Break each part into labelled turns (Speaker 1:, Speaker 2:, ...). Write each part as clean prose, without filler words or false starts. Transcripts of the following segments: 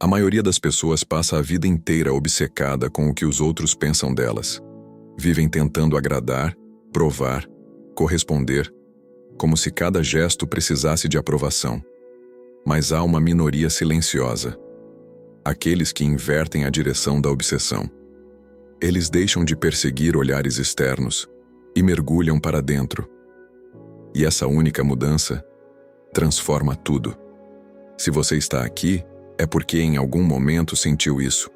Speaker 1: A maioria das pessoas passa a vida inteira obcecada com o que os outros pensam delas. Vivem tentando agradar, provar, corresponder, como se cada gesto precisasse de aprovação. Mas há uma minoria silenciosa. Aqueles que invertem a direção da obsessão. Eles deixam de perseguir olhares externos e mergulham para dentro. E essa única mudança transforma tudo. Se você está aqui, é porque em algum momento sentiu isso.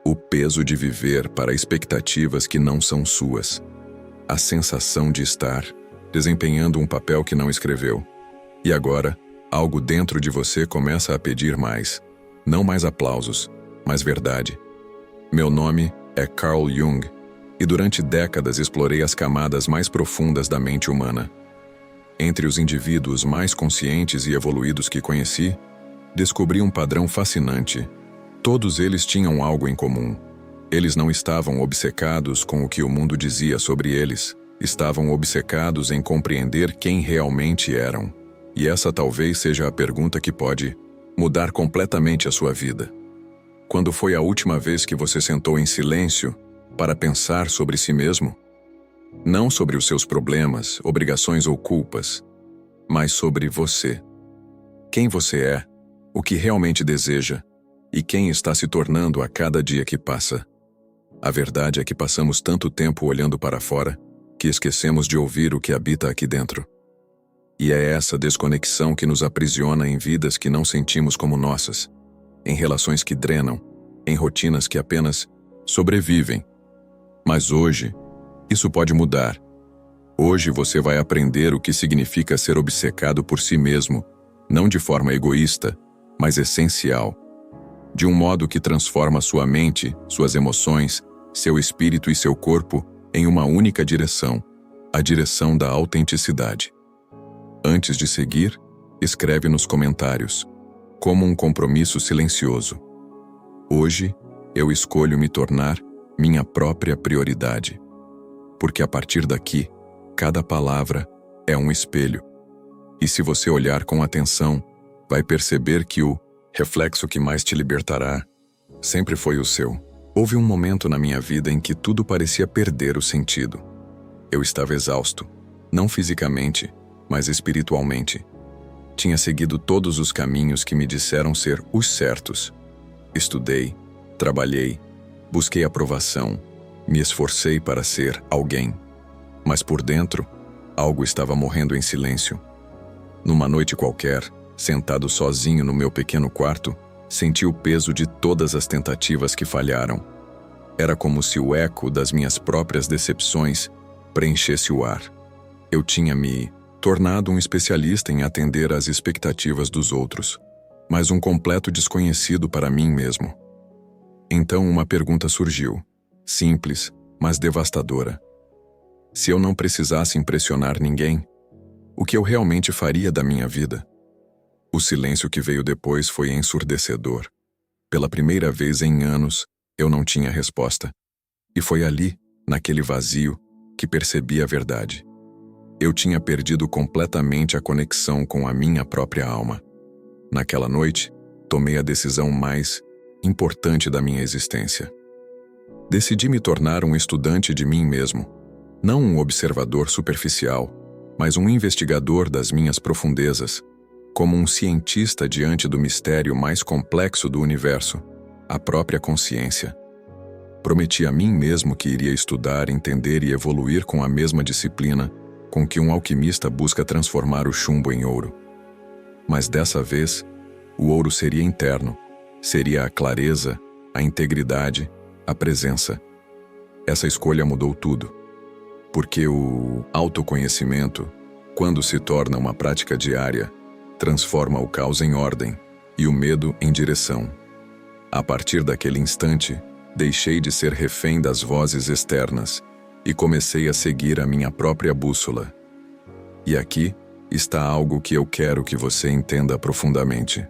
Speaker 1: O peso de viver para expectativas que não são suas. A sensação de estar desempenhando um papel que não escreveu. E agora, algo dentro de você começa a pedir mais. Não mais aplausos, mas verdade. Meu nome é Carl Jung, e durante décadas explorei as camadas mais profundas da mente humana. Entre os indivíduos mais conscientes e evoluídos que conheci, descobri um padrão fascinante. Todos eles tinham algo em comum. Eles não estavam obcecados com o que o mundo dizia sobre eles, estavam obcecados em compreender quem realmente eram. E essa talvez seja a pergunta que pode mudar completamente a sua vida. Quando foi a última vez que você sentou em silêncio para pensar sobre si mesmo? Não sobre os seus problemas, obrigações ou culpas, mas sobre você. Quem você é, o que realmente deseja e quem está se tornando a cada dia que passa. A verdade é que passamos tanto tempo olhando para fora que esquecemos de ouvir o que habita aqui dentro. E é essa desconexão que nos aprisiona em vidas que não sentimos como nossas, em relações que drenam, em rotinas que apenas sobrevivem. Mas hoje, isso pode mudar. Hoje você vai aprender o que significa ser obcecado por si mesmo, não de forma egoísta, mas essencial. De um modo que transforma sua mente, suas emoções, seu espírito e seu corpo em uma única direção, a direção da autenticidade. Antes de seguir, escreve nos comentários, como um compromisso silencioso. Hoje, eu escolho me tornar minha própria prioridade. Porque a partir daqui, cada palavra é um espelho. E se você olhar com atenção, vai perceber que o reflexo que mais te libertará sempre foi o seu. Houve um momento na minha vida em que tudo parecia perder o sentido. Eu estava exausto, não fisicamente, mas espiritualmente. Tinha seguido todos os caminhos que me disseram ser os certos. Estudei, trabalhei, busquei aprovação, me esforcei para ser alguém. Mas por dentro, algo estava morrendo em silêncio. Numa noite qualquer, sentado sozinho no meu pequeno quarto, senti o peso de todas as tentativas que falharam. Era como se o eco das minhas próprias decepções preenchesse o ar. Eu tinha me tornado um especialista em atender às expectativas dos outros, mas um completo desconhecido para mim mesmo. Então uma pergunta surgiu, simples, mas devastadora. Se eu não precisasse impressionar ninguém, o que eu realmente faria da minha vida? O silêncio que veio depois foi ensurdecedor. Pela primeira vez em anos, eu não tinha resposta. E foi ali, naquele vazio, que percebi a verdade. Eu tinha perdido completamente a conexão com a minha própria alma. Naquela noite, tomei a decisão mais importante da minha existência. Decidi me tornar um estudante de mim mesmo, não um observador superficial, mas um investigador das minhas profundezas, como um cientista diante do mistério mais complexo do universo, a própria consciência. Prometi a mim mesmo que iria estudar, entender e evoluir com a mesma disciplina com que um alquimista busca transformar o chumbo em ouro. Mas dessa vez, o ouro seria interno, seria a clareza, a integridade, a presença. Essa escolha mudou tudo. Porque o autoconhecimento, quando se torna uma prática diária, transforma o caos em ordem e o medo em direção. A partir daquele instante, deixei de ser refém das vozes externas e comecei a seguir a minha própria bússola. E aqui está algo que eu quero que você entenda profundamente.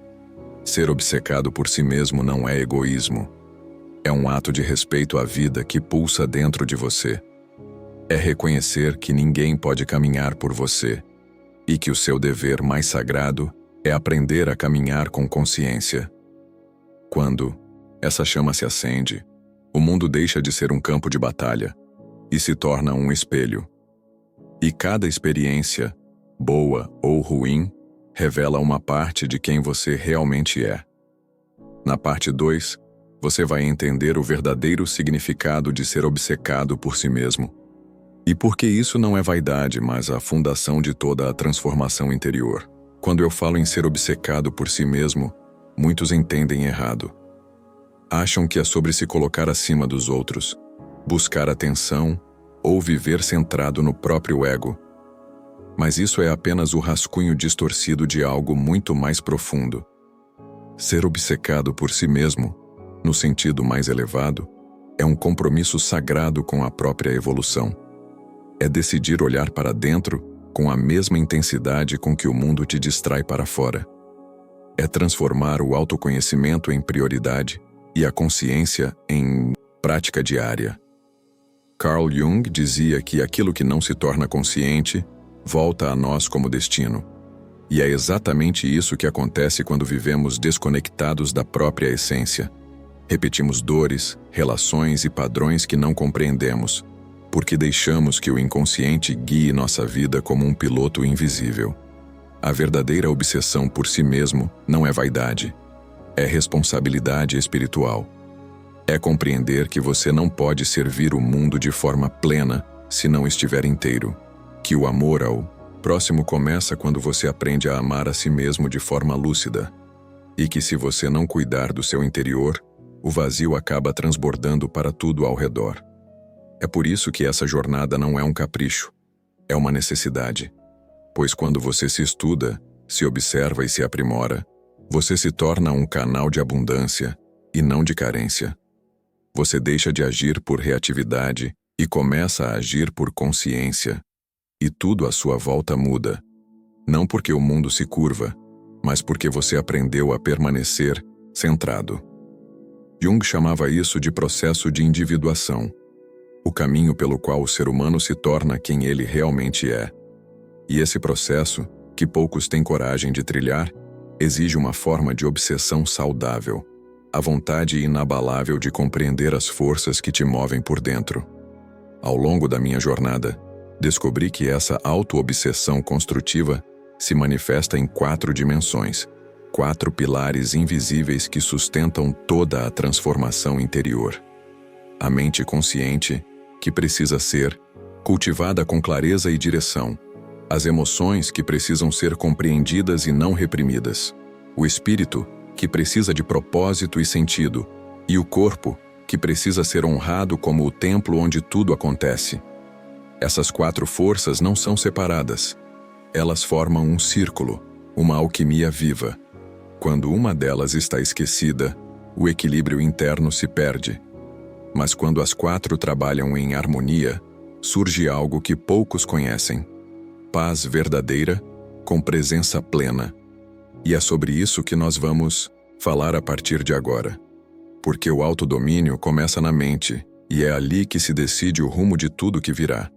Speaker 1: Ser obcecado por si mesmo não é egoísmo. É um ato de respeito à vida que pulsa dentro de você. É reconhecer que ninguém pode caminhar por você e que o seu dever mais sagrado é aprender a caminhar com consciência. Quando essa chama se acende, o mundo deixa de ser um campo de batalha e se torna um espelho. E cada experiência, boa ou ruim, revela uma parte de quem você realmente é. Na parte 2, você vai entender o verdadeiro significado de ser obcecado por si mesmo. E por que isso não é vaidade, mas a fundação de toda a transformação interior. Quando eu falo em ser obcecado por si mesmo, muitos entendem errado. Acham que é sobre se colocar acima dos outros, buscar atenção ou viver centrado no próprio ego. Mas isso é apenas o rascunho distorcido de algo muito mais profundo. Ser obcecado por si mesmo, no sentido mais elevado, é um compromisso sagrado com a própria evolução. É decidir olhar para dentro com a mesma intensidade com que o mundo te distrai para fora. É transformar o autoconhecimento em prioridade e a consciência em prática diária. Carl Jung dizia que aquilo que não se torna consciente volta a nós como destino. E é exatamente isso que acontece quando vivemos desconectados da própria essência. Repetimos dores, relações e padrões que não compreendemos, porque deixamos que o inconsciente guie nossa vida como um piloto invisível. A verdadeira obsessão por si mesmo não é vaidade, é responsabilidade espiritual. É compreender que você não pode servir o mundo de forma plena se não estiver inteiro, que o amor ao próximo começa quando você aprende a amar a si mesmo de forma lúcida, e que se você não cuidar do seu interior, o vazio acaba transbordando para tudo ao redor. É por isso que essa jornada não é um capricho, é uma necessidade. Pois quando você se estuda, se observa e se aprimora, você se torna um canal de abundância e não de carência. Você deixa de agir por reatividade e começa a agir por consciência. E tudo à sua volta muda. Não porque o mundo se curva, mas porque você aprendeu a permanecer centrado. Jung chamava isso de processo de individuação, o caminho pelo qual o ser humano se torna quem ele realmente é. E esse processo, que poucos têm coragem de trilhar, exige uma forma de obsessão saudável, a vontade inabalável de compreender as forças que te movem por dentro. Ao longo da minha jornada, descobri que essa auto-obsessão construtiva se manifesta em 4 dimensões, 4 pilares invisíveis que sustentam toda a transformação interior. A mente consciente, que precisa ser cultivada com clareza e direção. As emoções, que precisam ser compreendidas e não reprimidas. O espírito, que precisa de propósito e sentido. E o corpo, que precisa ser honrado como o templo onde tudo acontece. Essas 4 forças não são separadas. Elas formam um círculo, uma alquimia viva. Quando uma delas está esquecida, o equilíbrio interno se perde. Mas quando as 4 trabalham em harmonia, surge algo que poucos conhecem: paz verdadeira, com presença plena. E é sobre isso que nós vamos falar a partir de agora. Porque o autodomínio começa na mente, e é ali que se decide o rumo de tudo que virá.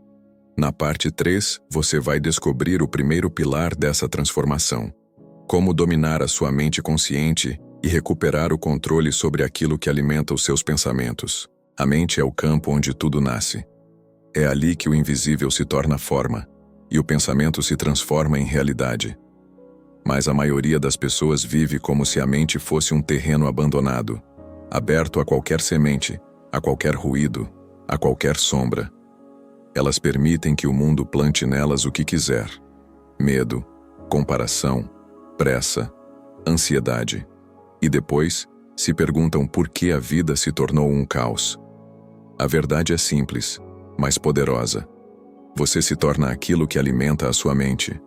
Speaker 1: Na parte 3, você vai descobrir o primeiro pilar dessa transformação: como dominar a sua mente consciente e recuperar o controle sobre aquilo que alimenta os seus pensamentos. A mente é o campo onde tudo nasce. É ali que o invisível se torna forma, e o pensamento se transforma em realidade. Mas a maioria das pessoas vive como se a mente fosse um terreno abandonado, aberto a qualquer semente, a qualquer ruído, a qualquer sombra. Elas permitem que o mundo plante nelas o que quiser: medo, comparação, pressa, ansiedade. E depois, se perguntam por que a vida se tornou um caos. A verdade é simples, mas poderosa. Você se torna aquilo que alimenta a sua mente.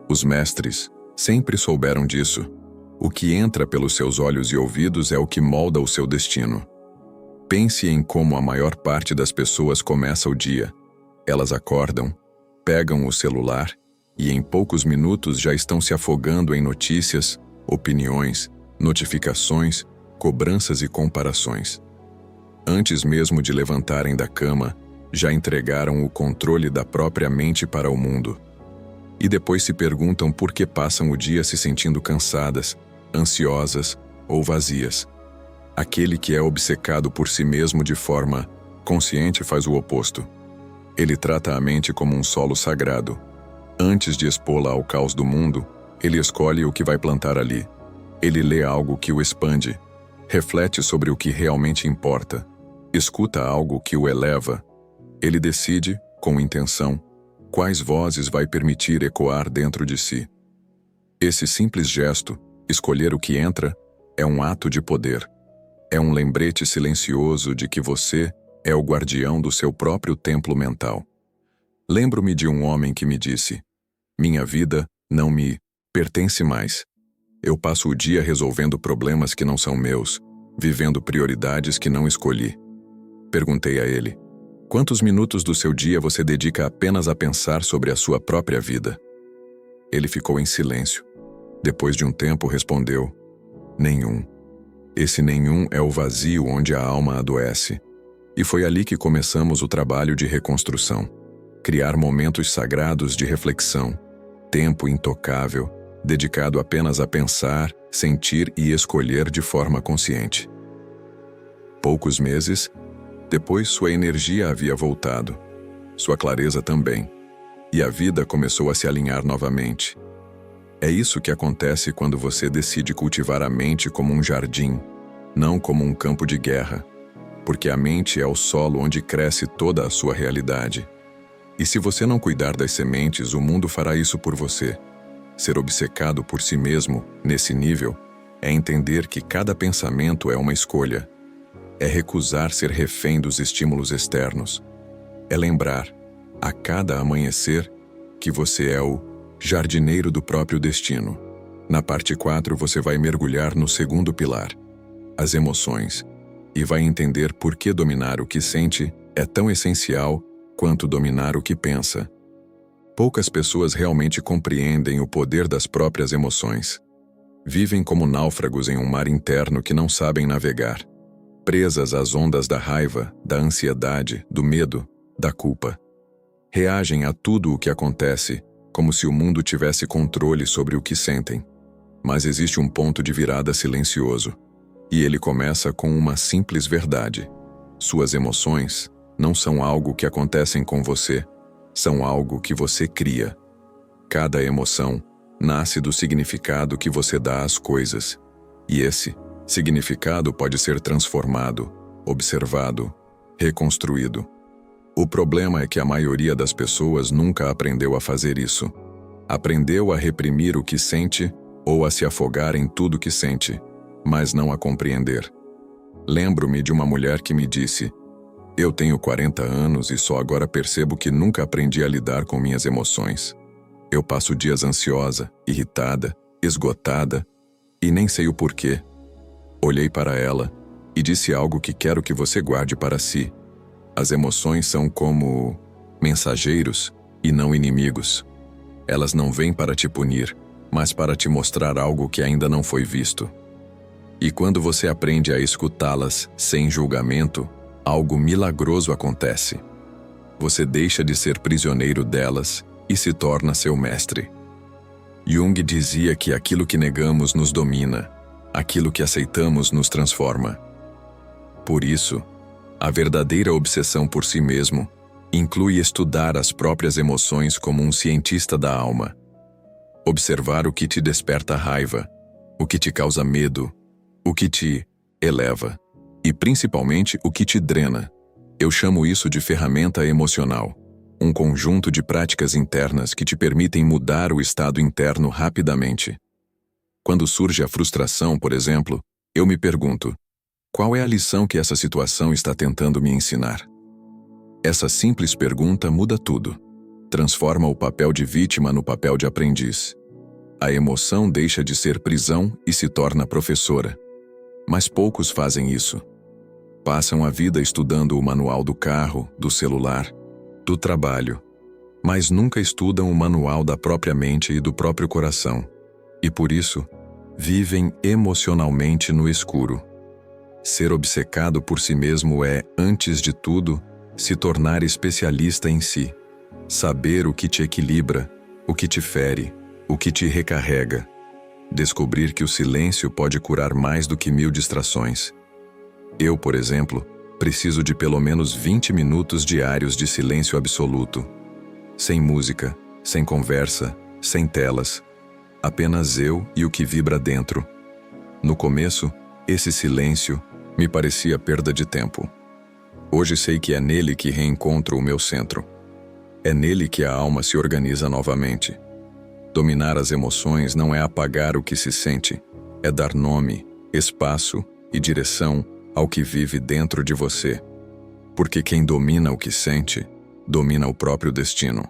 Speaker 1: Os mestres sempre souberam disso. O que entra pelos seus olhos e ouvidos é o que molda o seu destino. Pense em como a maior parte das pessoas começa o dia. Elas acordam, pegam o celular e em poucos minutos já estão se afogando em notícias, opiniões, notificações, cobranças e comparações. Antes mesmo de levantarem da cama, já entregaram o controle da própria mente para o mundo. E depois se perguntam por que passam o dia se sentindo cansadas, ansiosas ou vazias. Aquele que é obcecado por si mesmo de forma consciente faz o oposto. Ele trata a mente como um solo sagrado. Antes de expô-la ao caos do mundo, ele escolhe o que vai plantar ali. Ele lê algo que o expande, reflete sobre o que realmente importa, escuta algo que o eleva. Ele decide, com intenção, quais vozes vai permitir ecoar dentro de si. Esse simples gesto, escolher o que entra, é um ato de poder. É um lembrete silencioso de que você é o guardião do seu próprio templo mental. Lembro-me de um homem que me disse: minha vida não me pertence mais. Eu passo o dia resolvendo problemas que não são meus, vivendo prioridades que não escolhi. Perguntei a ele: quantos minutos do seu dia você dedica apenas a pensar sobre a sua própria vida? Ele ficou em silêncio. Depois de um tempo respondeu: nenhum. Esse nenhum é o vazio onde a alma adoece. E foi ali que começamos o trabalho de reconstrução. Criar momentos sagrados de reflexão, tempo intocável, dedicado apenas a pensar, sentir e escolher de forma consciente. Poucos meses depois, sua energia havia voltado, sua clareza também, e a vida começou a se alinhar novamente. É isso que acontece quando você decide cultivar a mente como um jardim, não como um campo de guerra, porque a mente é o solo onde cresce toda a sua realidade. E se você não cuidar das sementes, o mundo fará isso por você. Ser obcecado por si mesmo, nesse nível, é entender que cada pensamento é uma escolha. É recusar ser refém dos estímulos externos. É lembrar, a cada amanhecer, que você é o jardineiro do próprio destino. Na parte 4 você vai mergulhar no segundo pilar, as emoções, e vai entender por que dominar o que sente é tão essencial quanto dominar o que pensa. Poucas pessoas realmente compreendem o poder das próprias emoções. Vivem como náufragos em um mar interno que não sabem navegar, presas às ondas da raiva, da ansiedade, do medo, da culpa. Reagem a tudo o que acontece, como se o mundo tivesse controle sobre o que sentem. Mas existe um ponto de virada silencioso, e ele começa com uma simples verdade. Suas emoções não são algo que acontecem com você, são algo que você cria. Cada emoção nasce do significado que você dá às coisas, e esse significado pode ser transformado, observado, reconstruído. O problema é que a maioria das pessoas nunca aprendeu a fazer isso. Aprendeu a reprimir o que sente ou a se afogar em tudo que sente, mas não a compreender. Lembro-me de uma mulher que me disse: eu tenho 40 anos e só agora percebo que nunca aprendi a lidar com minhas emoções. Eu passo dias ansiosa, irritada, esgotada, e nem sei o porquê. Olhei para ela e disse algo que quero que você guarde para si. As emoções são como mensageiros e não inimigos. Elas não vêm para te punir, mas para te mostrar algo que ainda não foi visto. E quando você aprende a escutá-las sem julgamento, algo milagroso acontece. Você deixa de ser prisioneiro delas e se torna seu mestre. Jung dizia que aquilo que negamos nos domina, aquilo que aceitamos nos transforma. Por isso, a verdadeira obsessão por si mesmo inclui estudar as próprias emoções como um cientista da alma. Observar o que te desperta raiva, o que te causa medo, o que te eleva e principalmente o que te drena. Eu chamo isso de ferramenta emocional, um conjunto de práticas internas que te permitem mudar o estado interno rapidamente. Quando surge a frustração, por exemplo, eu me pergunto: qual é a lição que essa situação está tentando me ensinar? Essa simples pergunta muda tudo. Transforma o papel de vítima no papel de aprendiz. A emoção deixa de ser prisão e se torna professora. Mas poucos fazem isso. Passam a vida estudando o manual do carro, do celular, do trabalho, mas nunca estudam o manual da própria mente e do próprio coração. E por isso, vivem emocionalmente no escuro. Ser obcecado por si mesmo é, antes de tudo, se tornar especialista em si. Saber o que te equilibra, o que te fere, o que te recarrega. Descobrir que o silêncio pode curar mais do que 1000 distrações. Eu, por exemplo, preciso de pelo menos 20 minutos diários de silêncio absoluto. Sem música, sem conversa, sem telas. Apenas eu e o que vibra dentro. No começo, esse silêncio me parecia perda de tempo. Hoje sei que é nele que reencontro o meu centro. É nele que a alma se organiza novamente. Dominar as emoções não é apagar o que se sente, é dar nome, espaço e direção ao que vive dentro de você. Porque quem domina o que sente, domina o próprio destino.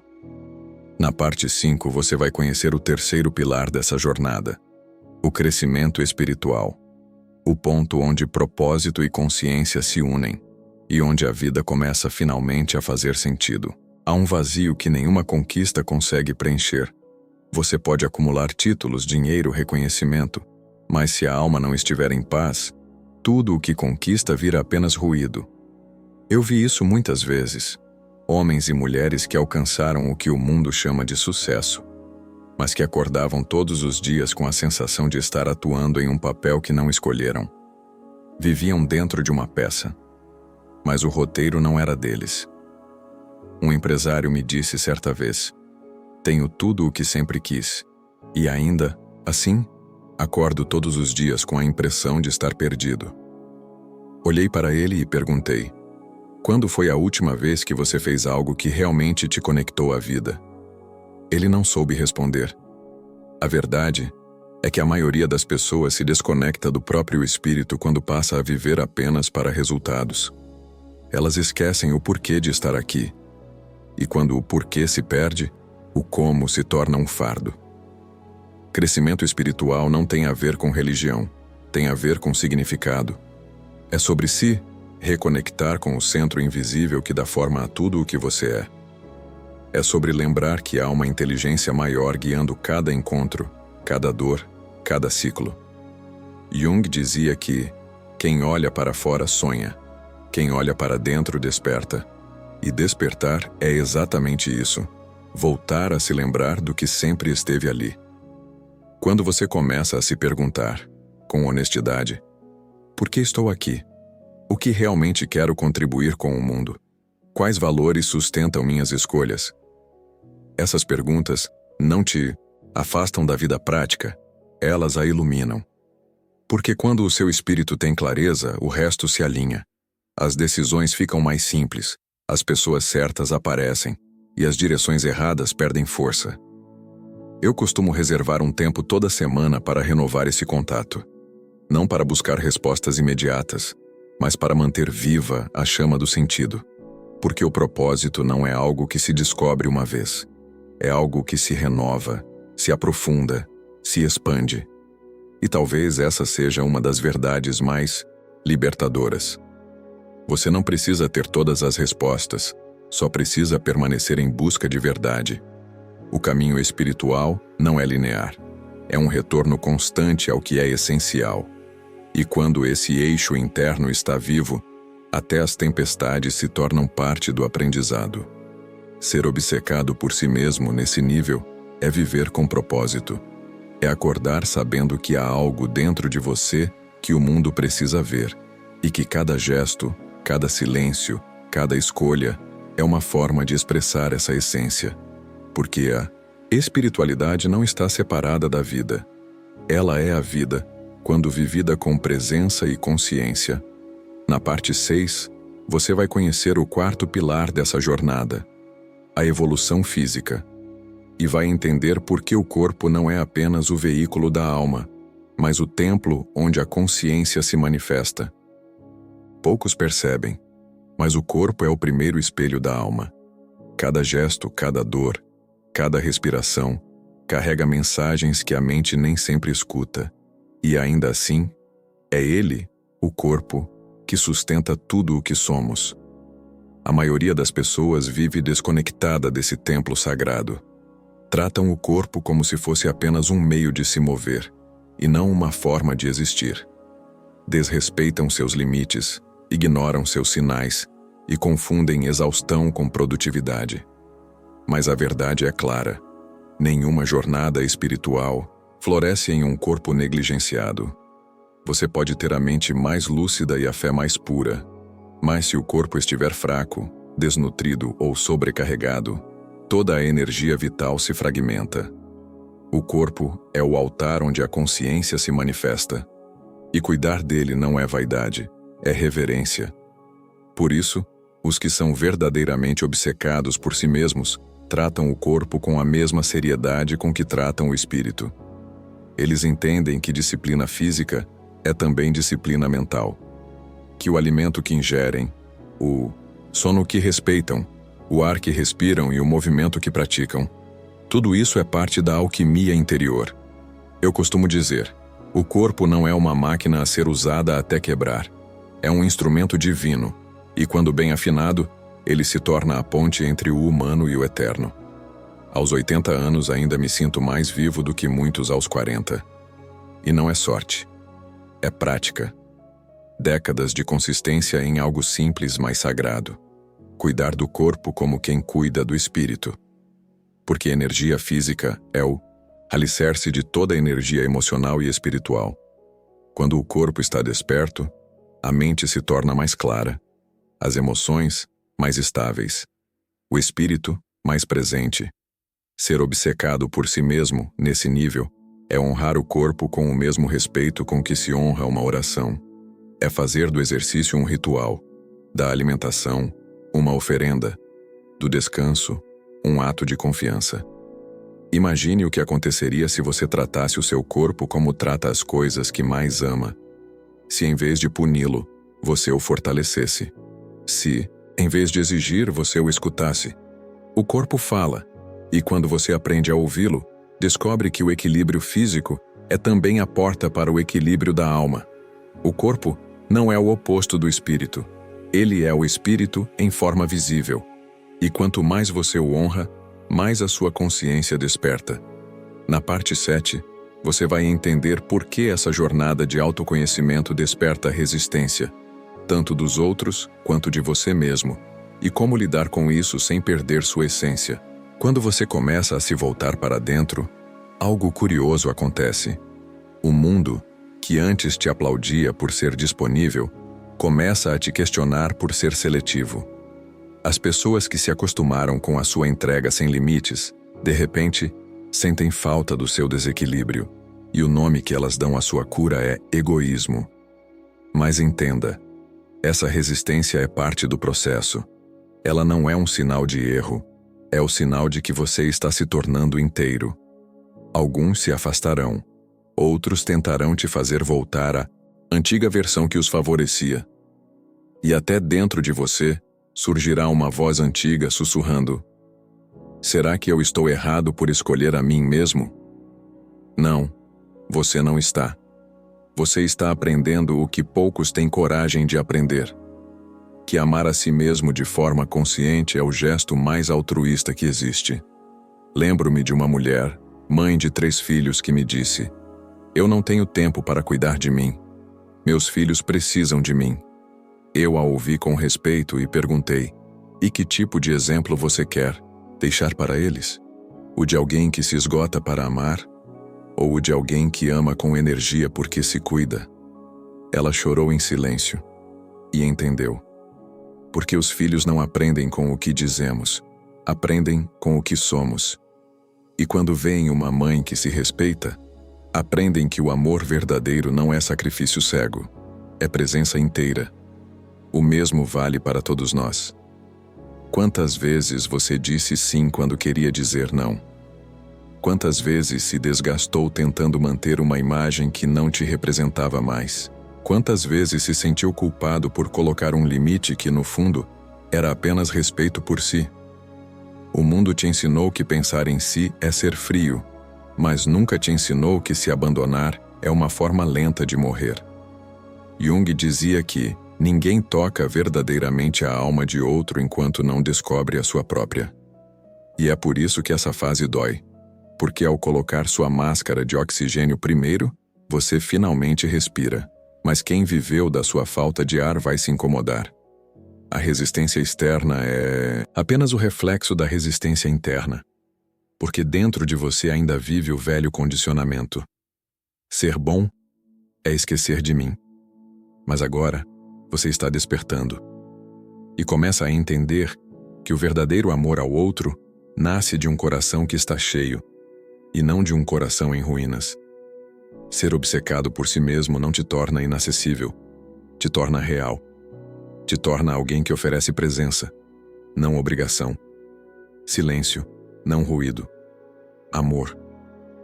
Speaker 1: Na parte 5 você vai conhecer o terceiro pilar dessa jornada, o crescimento espiritual. O ponto onde propósito e consciência se unem, e onde a vida começa finalmente a fazer sentido. Há um vazio que nenhuma conquista consegue preencher. Você pode acumular títulos, dinheiro, reconhecimento, mas se a alma não estiver em paz, tudo o que conquista vira apenas ruído. Eu vi isso muitas vezes. Homens e mulheres que alcançaram o que o mundo chama de sucesso, mas que acordavam todos os dias com a sensação de estar atuando em um papel que não escolheram. Viviam dentro de uma peça, mas o roteiro não era deles. Um empresário me disse certa vez: tenho tudo o que sempre quis, e ainda, assim, acordo todos os dias com a impressão de estar perdido. Olhei para ele e perguntei: quando foi a última vez que você fez algo que realmente te conectou à vida? Ele não soube responder. A verdade é que a maioria das pessoas se desconecta do próprio espírito quando passa a viver apenas para resultados. Elas esquecem o porquê de estar aqui. E quando o porquê se perde, o como se torna um fardo. Crescimento espiritual não tem a ver com religião, tem a ver com significado. É sobre si reconectar com o centro invisível que dá forma a tudo o que você é. É sobre lembrar que há uma inteligência maior guiando cada encontro, cada dor, cada ciclo. Jung dizia que quem olha para fora sonha, quem olha para dentro desperta. E despertar é exatamente isso, voltar a se lembrar do que sempre esteve ali. Quando você começa a se perguntar, com honestidade, por que estou aqui? O que realmente quero contribuir com o mundo? Quais valores sustentam minhas escolhas? Essas perguntas não te afastam da vida prática, elas a iluminam. Porque quando o seu espírito tem clareza, o resto se alinha. As decisões ficam mais simples, as pessoas certas aparecem, e as direções erradas perdem força. Eu costumo reservar um tempo toda semana para renovar esse contato. Não para buscar respostas imediatas, mas para manter viva a chama do sentido. Porque o propósito não é algo que se descobre uma vez. É algo que se renova, se aprofunda, se expande. E talvez essa seja uma das verdades mais libertadoras. Você não precisa ter todas as respostas, só precisa permanecer em busca de verdade. O caminho espiritual não é linear. É um retorno constante ao que é essencial. E quando esse eixo interno está vivo, até as tempestades se tornam parte do aprendizado. Ser obcecado por si mesmo nesse nível é viver com propósito. É acordar sabendo que há algo dentro de você que o mundo precisa ver, e que cada gesto, cada silêncio, cada escolha é uma forma de expressar essa essência. Porque a espiritualidade não está separada da vida. Ela é a vida, quando vivida com presença e consciência. Na parte 6, você vai conhecer o quarto pilar dessa jornada, a evolução física, e vai entender por que o corpo não é apenas o veículo da alma, mas o templo onde a consciência se manifesta. Poucos percebem, mas o corpo é o primeiro espelho da alma. Cada gesto, cada dor, cada respiração, carrega mensagens que a mente nem sempre escuta. E ainda assim, é ele, o corpo, que sustenta tudo o que somos. A maioria das pessoas vive desconectada desse templo sagrado. Tratam o corpo como se fosse apenas um meio de se mover, e não uma forma de existir. Desrespeitam seus limites, ignoram seus sinais e confundem exaustão com produtividade. Mas a verdade é clara: nenhuma jornada espiritual floresce em um corpo negligenciado. Você pode ter a mente mais lúcida e a fé mais pura, mas se o corpo estiver fraco, desnutrido ou sobrecarregado, toda a energia vital se fragmenta. O corpo é o altar onde a consciência se manifesta, e cuidar dele não é vaidade, é reverência. Por isso, os que são verdadeiramente obcecados por si mesmos tratam o corpo com a mesma seriedade com que tratam o espírito. Eles entendem que disciplina física é também disciplina mental, que o alimento que ingerem, o sono que respeitam, o ar que respiram e o movimento que praticam, tudo isso é parte da alquimia interior. Eu costumo dizer, o corpo não é uma máquina a ser usada até quebrar. É um instrumento divino, e quando bem afinado, ele se torna a ponte entre o humano e o eterno. Aos 80 anos ainda me sinto mais vivo do que muitos aos 40. E não é sorte. É prática. Décadas de consistência em algo simples, mas sagrado. Cuidar do corpo como quem cuida do espírito. Porque energia física é o alicerce de toda a energia emocional e espiritual. Quando o corpo está desperto, a mente se torna mais clara, as emoções mais estáveis, o espírito mais presente. Ser obcecado por si mesmo, nesse nível, é honrar o corpo com o mesmo respeito com que se honra uma oração. É fazer do exercício um ritual, da alimentação, uma oferenda, do descanso, um ato de confiança. Imagine o que aconteceria se você tratasse o seu corpo como trata as coisas que mais ama. Se em vez de puni-lo, você o fortalecesse. Se, em vez de exigir, você o escutasse. O corpo fala, e quando você aprende a ouvi-lo, descobre que o equilíbrio físico é também a porta para o equilíbrio da alma. O corpo não é o oposto do espírito. Ele é o espírito em forma visível. E quanto mais você o honra, mais a sua consciência desperta. Na parte 7, você vai entender por que essa jornada de autoconhecimento desperta resistência, tanto dos outros quanto de você mesmo, e como lidar com isso sem perder sua essência. Quando você começa a se voltar para dentro, algo curioso acontece. O mundo, que antes te aplaudia por ser disponível, começa a te questionar por ser seletivo. As pessoas que se acostumaram com a sua entrega sem limites, de repente, sentem falta do seu desequilíbrio, e o nome que elas dão à sua cura é egoísmo. Mas entenda, essa resistência é parte do processo. Ela não é um sinal de erro, é o sinal de que você está se tornando inteiro. Alguns se afastarão, outros tentarão te fazer voltar à antiga versão que os favorecia. E até dentro de você, surgirá uma voz antiga sussurrando: será que eu estou errado por escolher a mim mesmo? Não, você não está. Você está aprendendo o que poucos têm coragem de aprender. Que amar a si mesmo de forma consciente é o gesto mais altruísta que existe. Lembro-me de uma mulher, mãe de 3 filhos, que me disse: eu não tenho tempo para cuidar de mim. Meus filhos precisam de mim. Eu a ouvi com respeito e perguntei: e que tipo de exemplo você quer deixar para eles? O de alguém que se esgota para amar? Ou o de alguém que ama com energia porque se cuida? Ela chorou em silêncio e entendeu. Porque os filhos não aprendem com o que dizemos, aprendem com o que somos. E quando veem uma mãe que se respeita, aprendem que o amor verdadeiro não é sacrifício cego, é presença inteira. O mesmo vale para todos nós. Quantas vezes você disse sim quando queria dizer não? Quantas vezes se desgastou tentando manter uma imagem que não te representava mais? Quantas vezes se sentiu culpado por colocar um limite que, no fundo, era apenas respeito por si? O mundo te ensinou que pensar em si é ser frio, mas nunca te ensinou que se abandonar é uma forma lenta de morrer. Jung dizia que ninguém toca verdadeiramente a alma de outro enquanto não descobre a sua própria. E é por isso que essa fase dói. Porque ao colocar sua máscara de oxigênio primeiro, você finalmente respira. Mas quem viveu da sua falta de ar vai se incomodar. A resistência externa é apenas o reflexo da resistência interna. Porque dentro de você ainda vive o velho condicionamento. Ser bom é esquecer de mim. Mas agora, você está despertando. E começa a entender que o verdadeiro amor ao outro nasce de um coração que está cheio, e não de um coração em ruínas. Ser obcecado por si mesmo não te torna inacessível, te torna real. Te torna alguém que oferece presença, não obrigação. Silêncio, não ruído. Amor,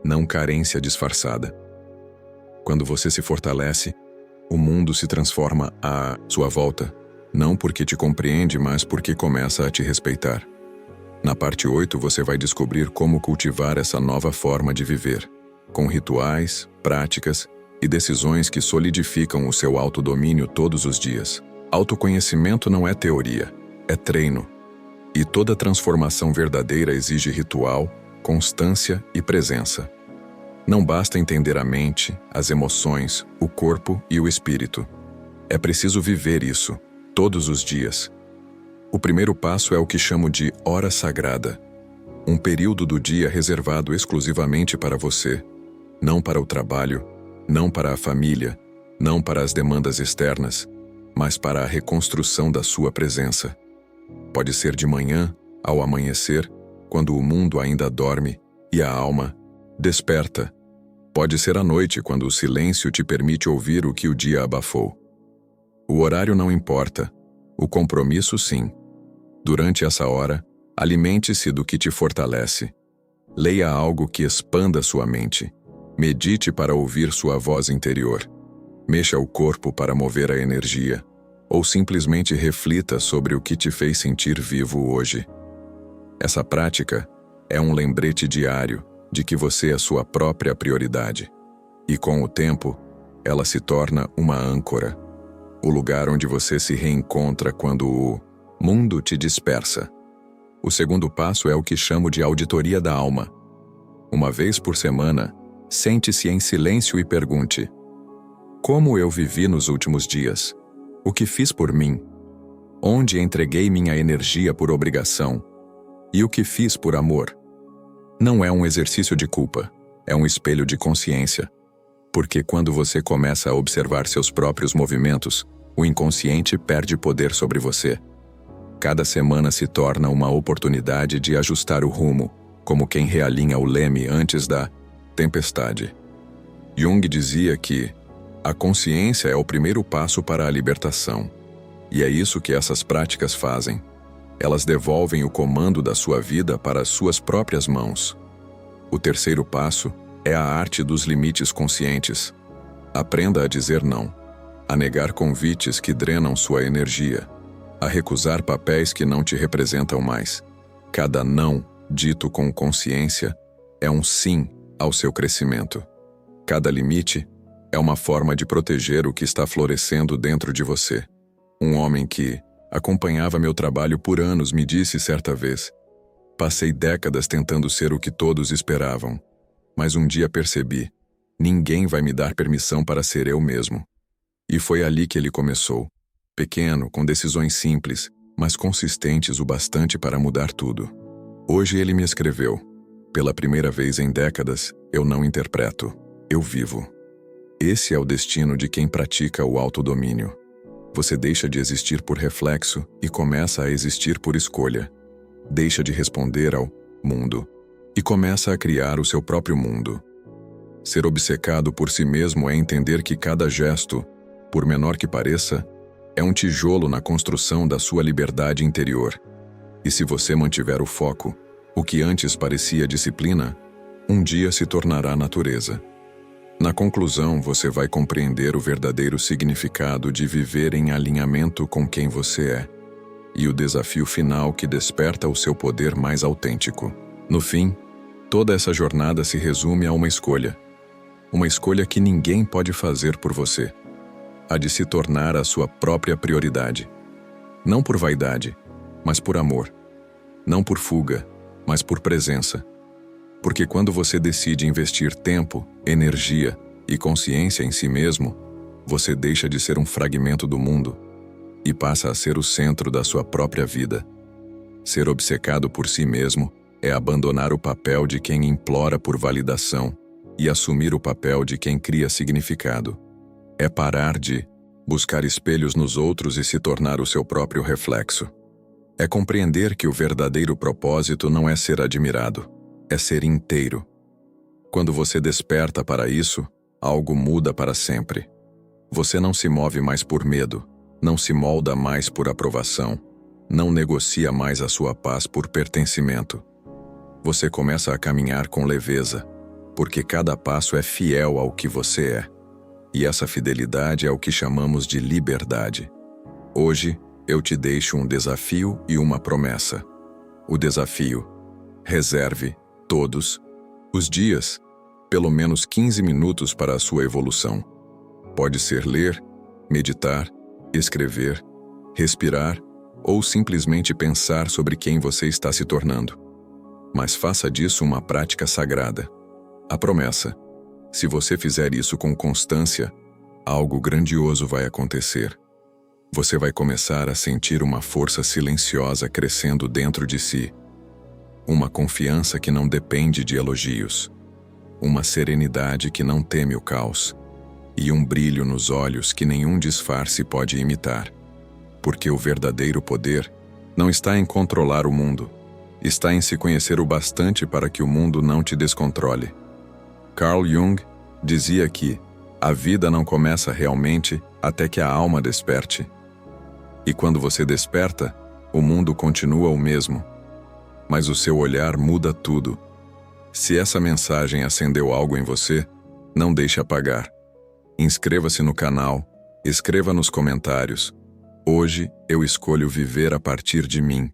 Speaker 1: não carência disfarçada. Quando você se fortalece, o mundo se transforma à sua volta, não porque te compreende, mas porque começa a te respeitar. Na parte 8 você vai descobrir como cultivar essa nova forma de viver, com rituais, práticas e decisões que solidificam o seu autodomínio todos os dias. Autoconhecimento não é teoria, é treino. E toda transformação verdadeira exige ritual, constância e presença. Não basta entender a mente, as emoções, o corpo e o espírito. É preciso viver isso, todos os dias. O primeiro passo é o que chamo de hora sagrada. Um período do dia reservado exclusivamente para você, não para o trabalho, não para a família, não para as demandas externas, mas para a reconstrução da sua presença. Pode ser de manhã, ao amanhecer, quando o mundo ainda dorme e a alma desperta. Pode ser à noite, quando o silêncio te permite ouvir o que o dia abafou. O horário não importa, o compromisso sim. Durante essa hora, alimente-se do que te fortalece. Leia algo que expanda sua mente. Medite para ouvir sua voz interior. Mexa o corpo para mover a energia. Ou simplesmente reflita sobre o que te fez sentir vivo hoje. Essa prática é um lembrete diário de que você é sua própria prioridade. E com o tempo, ela se torna uma âncora. O lugar onde você se reencontra quando o mundo te dispersa. O segundo passo é o que chamo de auditoria da alma. Uma vez por semana, sente-se em silêncio e pergunte: como eu vivi nos últimos dias? O que fiz por mim? Onde entreguei minha energia por obrigação? E o que fiz por amor? Não é um exercício de culpa, é um espelho de consciência. Porque quando você começa a observar seus próprios movimentos, o inconsciente perde poder sobre você. Cada semana se torna uma oportunidade de ajustar o rumo, como quem realinha o leme antes da tempestade. Jung dizia que a consciência é o primeiro passo para a libertação. E é isso que essas práticas fazem. Elas devolvem o comando da sua vida para as suas próprias mãos. O terceiro passo é a arte dos limites conscientes. Aprenda a dizer não, a negar convites que drenam sua energia, a recusar papéis que não te representam mais. Cada não, dito com consciência, é um sim ao seu crescimento. Cada limite é uma forma de proteger o que está florescendo dentro de você. Um homem que acompanhava meu trabalho por anos me disse certa vez: passei décadas tentando ser o que todos esperavam, mas um dia percebi, ninguém vai me dar permissão para ser eu mesmo. E foi ali que ele começou. Pequeno, com decisões simples, mas consistentes o bastante para mudar tudo. Hoje ele me escreveu: pela primeira vez em décadas, eu não interpreto, eu vivo. Esse é o destino de quem pratica o autodomínio. Você deixa de existir por reflexo e começa a existir por escolha. Deixa de responder ao mundo e começa a criar o seu próprio mundo. Ser obcecado por si mesmo é entender que cada gesto, por menor que pareça, é um tijolo na construção da sua liberdade interior. E se você mantiver o foco, o que antes parecia disciplina, um dia se tornará natureza. Na conclusão, você vai compreender o verdadeiro significado de viver em alinhamento com quem você é, e o desafio final que desperta o seu poder mais autêntico. No fim, toda essa jornada se resume a uma escolha. Uma escolha que ninguém pode fazer por você. A de se tornar a sua própria prioridade. Não por vaidade, mas por amor. Não por fuga, mas por presença. Porque quando você decide investir tempo, energia e consciência em si mesmo, você deixa de ser um fragmento do mundo e passa a ser o centro da sua própria vida. Ser obcecado por si mesmo é abandonar o papel de quem implora por validação e assumir o papel de quem cria significado. É parar de buscar espelhos nos outros e se tornar o seu próprio reflexo. É compreender que o verdadeiro propósito não é ser admirado, é ser inteiro. Quando você desperta para isso, algo muda para sempre. Você não se move mais por medo, não se molda mais por aprovação, não negocia mais a sua paz por pertencimento. Você começa a caminhar com leveza, porque cada passo é fiel ao que você é. E essa fidelidade é o que chamamos de liberdade. Hoje, eu te deixo um desafio e uma promessa. O desafio: reserve, todos os dias, pelo menos 15 minutos para a sua evolução. Pode ser ler, meditar, escrever, respirar ou simplesmente pensar sobre quem você está se tornando. Mas faça disso uma prática sagrada. A promessa: se você fizer isso com constância, algo grandioso vai acontecer. Você vai começar a sentir uma força silenciosa crescendo dentro de si. Uma confiança que não depende de elogios. Uma serenidade que não teme o caos. E um brilho nos olhos que nenhum disfarce pode imitar. Porque o verdadeiro poder não está em controlar o mundo, está em se conhecer o bastante para que o mundo não te descontrole. Carl Jung dizia que a vida não começa realmente até que a alma desperte. E quando você desperta, o mundo continua o mesmo. Mas o seu olhar muda tudo. Se essa mensagem acendeu algo em você, não deixe apagar. Inscreva-se no canal, escreva nos comentários: hoje eu escolho viver a partir de mim.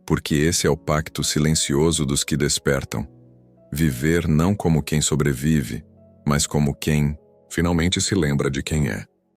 Speaker 1: Porque esse é o pacto silencioso dos que despertam. Viver não como quem sobrevive, mas como quem finalmente se lembra de quem é.